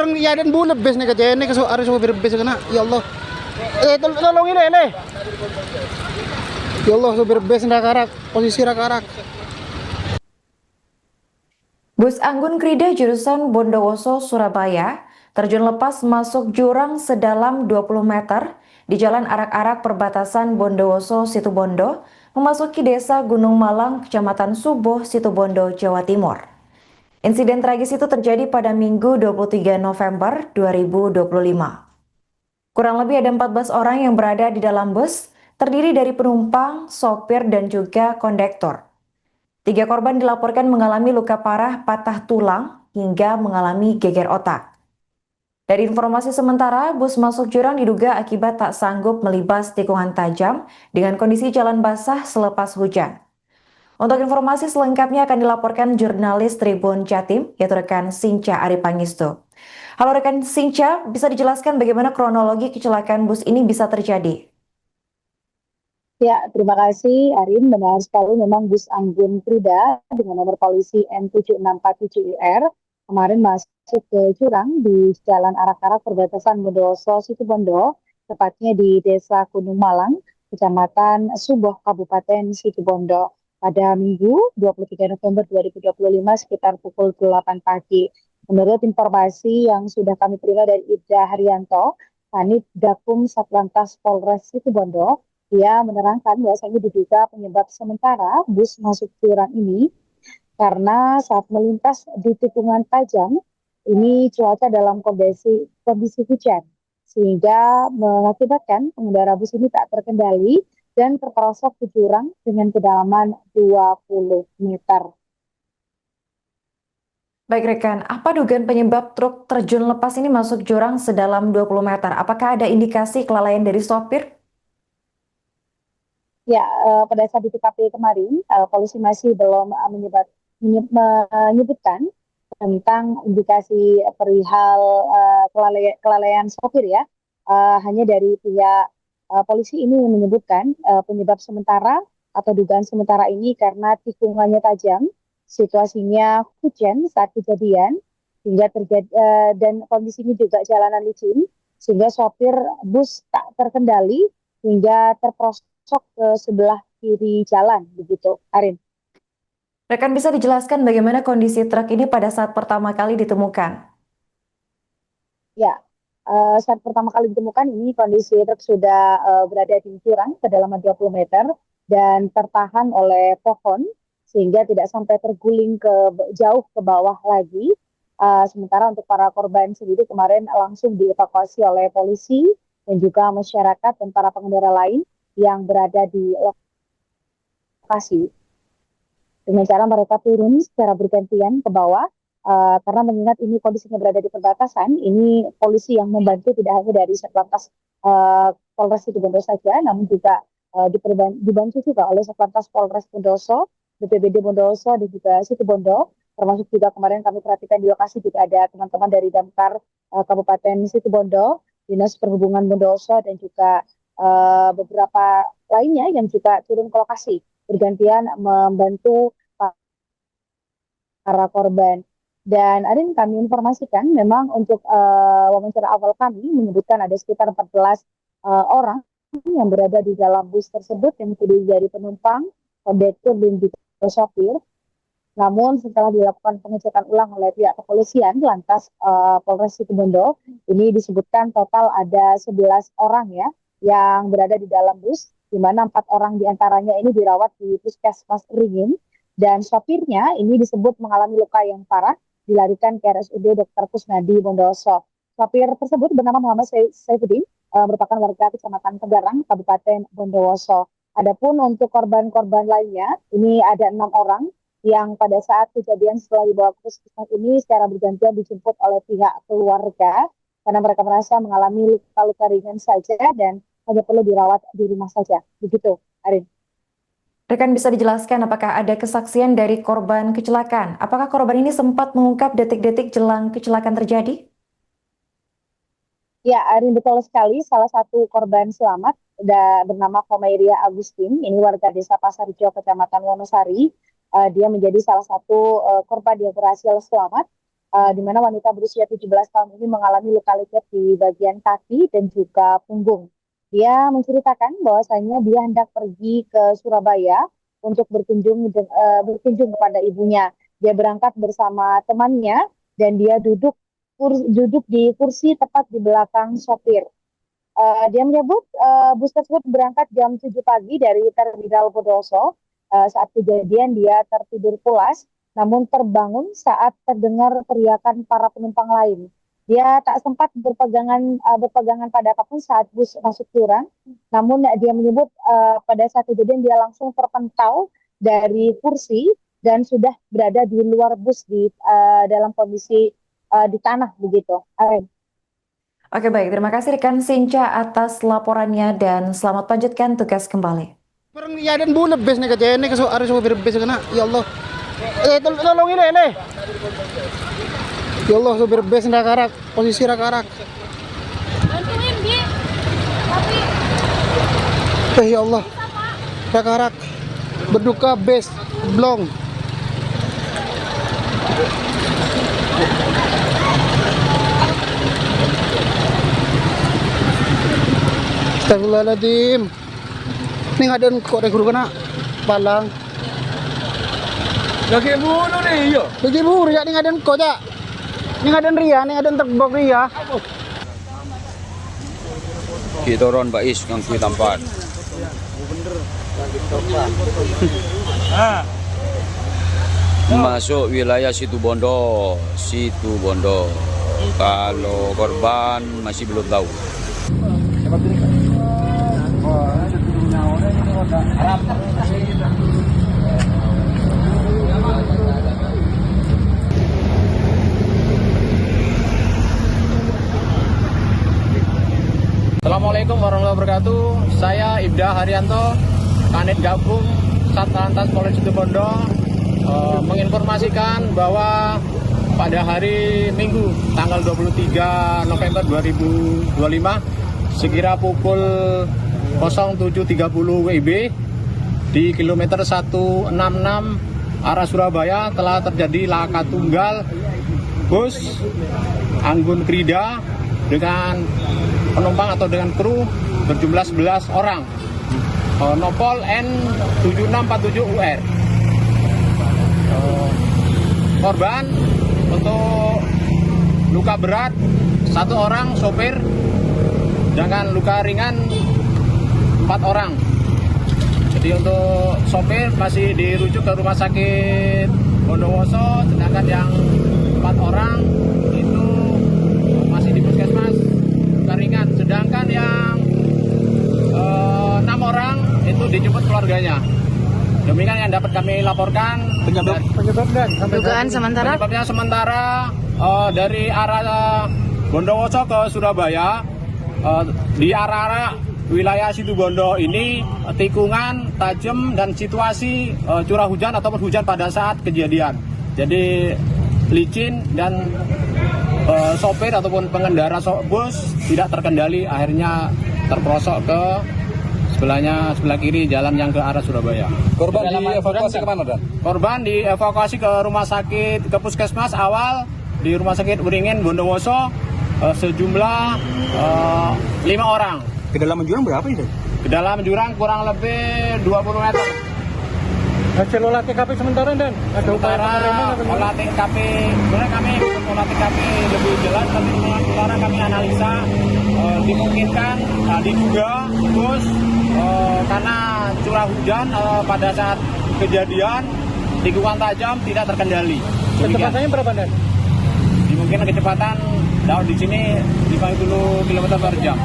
orang ya dan bulat bes nih kejadian nih hari supir bes kena. Ya Allah. Tolong ini le. Ya Allah supir bes rakarak, posisi rakarak. Bus Anggun Krida jurusan Bondowoso, Surabaya terjun lepas masuk jurang sedalam 20 meter di Jalan Arak-Arak perbatasan Bondowoso, Situbondo, memasuki desa Gunung Malang, Kecamatan Suboh, Situbondo, Jawa Timur. Insiden tragis itu terjadi pada Minggu 23 November 2025. Kurang lebih ada 14 orang yang berada di dalam bus, terdiri dari penumpang, sopir, dan juga kondektor. 3 korban dilaporkan mengalami luka parah, patah tulang, hingga mengalami geger otak. Dari informasi sementara, bus masuk jurang diduga akibat tak sanggup melibas tikungan tajam dengan kondisi jalan basah selepas hujan. Untuk informasi selengkapnya akan dilaporkan jurnalis Tribun Jatim, yaitu rekan Sinca Aripangistu. Halo rekan Sinca, bisa dijelaskan bagaimana kronologi kecelakaan bus ini bisa terjadi? Ya, terima kasih Arin. Benar sekali memang bus Anggun Krida dengan nomor polisi N7647IR kemarin masuk ke jurang di Jalan Arak-Arak perbatasan Bondowoso, Situbondo, tepatnya di Desa Gunung Malang, Kecamatan Suboh, Kabupaten Situbondo, pada Minggu 23 November 2025 sekitar pukul 8 pagi. Menurut informasi yang sudah kami terima dari Ibda Haryanto, Kanit Gakum Satlantas Polres Situbondo, dia menerangkan bahwasanya diduga penyebab sementara bus masuk jurang ini karena saat melintas di tikungan tajam, ini cuaca dalam kondisi hujan, sehingga mengakibatkan pengendara bus ini tak terkendali dan terperosok ke jurang dengan kedalaman 20 meter. Baik rekan, apa dugaan penyebab truk terjun lepas ini masuk jurang sedalam 20 meter? Apakah ada indikasi kelalaian dari sopir? Ya, pada saat di TKP kemarin, polisi masih belum menyebutkan tentang indikasi perihal kelalaian sopir ya. Hanya dari pihak polisi ini menyebutkan penyebab sementara atau dugaan sementara ini karena tikungannya tajam, situasinya hujan saat kejadian, hingga terjadi dan kondisinya juga jalanan licin, sehingga sopir bus tak terkendali hingga terproses ke sebelah kiri jalan, begitu, Arin. Rekan bisa dijelaskan bagaimana kondisi truk ini pada saat pertama kali ditemukan? Ya, saat pertama kali ditemukan ini kondisi truk sudah berada di jurang kedalaman 20 meter dan tertahan oleh pohon sehingga tidak sampai terguling jauh ke bawah lagi. Sementara untuk para korban sendiri kemarin langsung dievakuasi oleh polisi dan juga masyarakat dan para pengendara lain yang berada di lokasi. Dengan cara mereka turun secara bergantian ke bawah, karena mengingat ini kondisinya berada di perbatasan, ini polisi yang membantu tidak hanya dari Satlantas Polres Situbondo saja, namun juga dibantu juga oleh Satlantas Polres Bondowoso, BPBD Bondowoso dan juga Situbondo, termasuk juga kemarin kami perhatikan di lokasi juga ada teman-teman dari Damkar Kabupaten Situbondo, Dinas Perhubungan Bondowoso dan juga beberapa lainnya yang juga turun ke lokasi bergantian membantu para korban. Dan ada yang kami informasikan memang untuk wawancara awal kami menyebutkan ada sekitar 14 orang yang berada di dalam bus tersebut yang terdiri dari penumpang, kondektur dan juga sopir. Namun setelah dilakukan pengecekan ulang oleh pihak kepolisian lantas Polres Situbondo, ini disebutkan total ada 11 orang ya yang berada di dalam bus, di mana 4 orang diantaranya ini dirawat di Puskesmas Ringin, dan sopirnya ini disebut mengalami luka yang parah, dilarikan ke RSUD Dr. Kusnadi Bondowoso. Sopir tersebut bernama Muhammad Saifuddin, merupakan warga Kecamatan Tegarang, Kabupaten Bondowoso. Adapun untuk korban-korban lainnya, ini ada 6 orang yang pada saat kejadian setelah dibawa ke puskesmas ini secara bergantian dijemput oleh pihak keluarga karena mereka merasa mengalami luka-luka ringan saja dan hanya perlu dirawat di rumah saja. Begitu, Arin. Rekan bisa dijelaskan apakah ada kesaksian dari korban kecelakaan? Apakah korban ini sempat mengungkap detik-detik jelang kecelakaan terjadi? Ya, Arin, betul sekali. Salah satu korban selamat bernama Komairia Agustin, ini warga desa Pasarjo, Kecamatan Wonosari. Dia menjadi salah satu korban yang berhasil selamat. di mana wanita berusia 17 tahun ini mengalami luka lecet di bagian kaki dan juga punggung. Dia menceritakan bahwasanya dia hendak pergi ke Surabaya untuk berkunjung kepada ibunya. Dia berangkat bersama temannya dan dia duduk di kursi tepat di belakang sopir. Dia menyebut bus tersebut berangkat jam 7 pagi dari Terminal Bondowoso. Saat kejadian dia tertidur pulas, namun terbangun saat terdengar teriakan para penumpang lain. Dia tak sempat berpegangan pada apapun saat bus masuk jurang. Namun dia menyebut pada saat kejadian dia langsung terpental dari kursi dan sudah berada di luar bus dalam kondisi di tanah begitu. Oke baik, terima kasih rekan Sinca atas laporannya dan selamat lanjutkan tugas kembali. Parang ya dan bulat bes nih kejadian nih kesu ari supir bes kena. Ya Allah. Tolong ini. Ya Allah supir bes rakarak, posisi rakarak. Bantuin Bi. Tapi Ya Allah. Rakarak. Berduka bes blong. Astagfirullahaladzim. Ini ngadan kok ada guru kena palang. Lagi bunuh nih, yo. Lagi buru ya ini ngadan kok ya. Ini ngadan ria, ini ngadan terbok ria. Kita ron bais yang kui tampan. Masuk wilayah Situ Bondo. Kalau korban masih belum tahu. Assalamualaikum warahmatullahi wabarakatuh. Saya Ibda Haryanto, Kanit Gabung Satlantas Polres Situbondo, menginformasikan bahwa pada hari Minggu tanggal 23 November 2025 sekira pukul 07.30 WIB di kilometer 166 arah Surabaya telah terjadi laka tunggal bus Anggun Krida dengan penumpang atau dengan kru berjumlah 11 orang, Nopol N7647UR. Korban untuk luka berat 1 orang sopir, sedangkan luka ringan 4 orang. Jadi untuk sopir masih dirujuk ke rumah sakit Bondowoso, sedangkan yang 4 orang itu masih di puskesmas luka ringan, sedangkan yang 6 orang itu dijemput keluarganya. Demikian yang dapat kami laporkan. dugaan sementara Penyebabnya sementara dari arah Bondowoso ke Surabaya, di arah wilayah Situbondo ini tikungan tajam dan situasi curah hujan ataupun hujan pada saat kejadian. Jadi licin dan sopir ataupun pengendara bus tidak terkendali, akhirnya terperosok ke sebelah kiri jalan yang ke arah Surabaya. Korban dievakuasi kemana, Dan? Korban dievakuasi ke rumah sakit, ke puskesmas awal di Rumah Sakit Uringin Bondowoso, sejumlah 5 orang. Kedalaman jurang berapa itu? Kedalaman jurang kurang lebih 20 meter. Hasil olah TKP sementara dan ada upaya Sementara pengereman. olah TKP, sebenarnya kami olah TKP lebih jelas, tapi sementara kami analisa dimungkinkan diduga bus karena curah hujan pada saat kejadian tikungan tajam tidak terkendali. Kecepatannya berapa dan? Dimungkinkan kecepatan di sini 50 km per jam.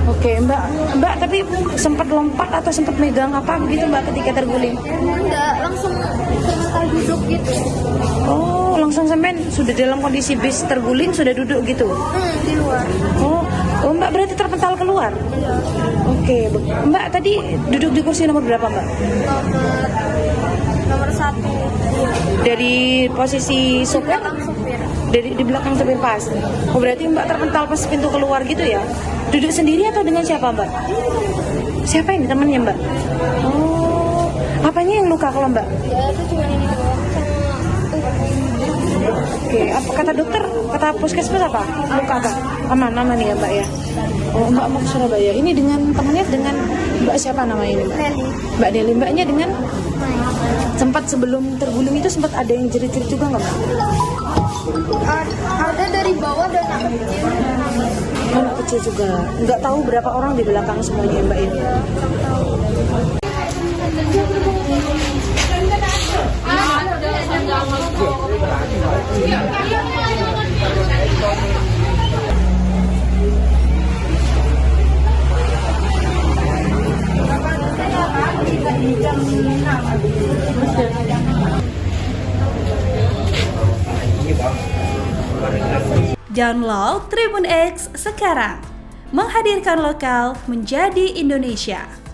Oke Mbak tapi sempat lompat atau sempat megang apa begitu Mbak ketika terguling? Enggak, langsung duduk gitu. Oh langsung sampai sudah dalam kondisi bis terguling sudah duduk gitu? Di luar. Oh Mbak berarti terpental keluar? Iya. Oke Mbak tadi duduk di kursi nomor berapa Mbak? Nomor 1. Dari posisi sopir? Belakang supir. Di belakang sopir pas. Oh berarti Mbak terpental pas pintu keluar gitu ya? Duduk sendiri atau dengan siapa Mbak? Siapa ini temannya Mbak? Oh, apanya yang luka kalau Mbak? Ya itu cuma ini doang, sama Oke, apa kata dokter, kata puskesmas apa? Luka apa? Aman ya Mbak ya. Oh, Mbak mau ke Surabaya. Ini dengan temannya dengan Mbak siapa namanya ini Mbak? Nelly. Mbak Deli. Mbaknya dengan sempat sebelum terguling itu sempat ada yang jerit-jerit juga nggak Mbak? Ada dari bawah dan anak kecil. Anak kecil juga. Nggak tahu berapa orang di belakang semuanya Mbak ini. Download Tribun X sekarang, menghadirkan lokal menjadi Indonesia.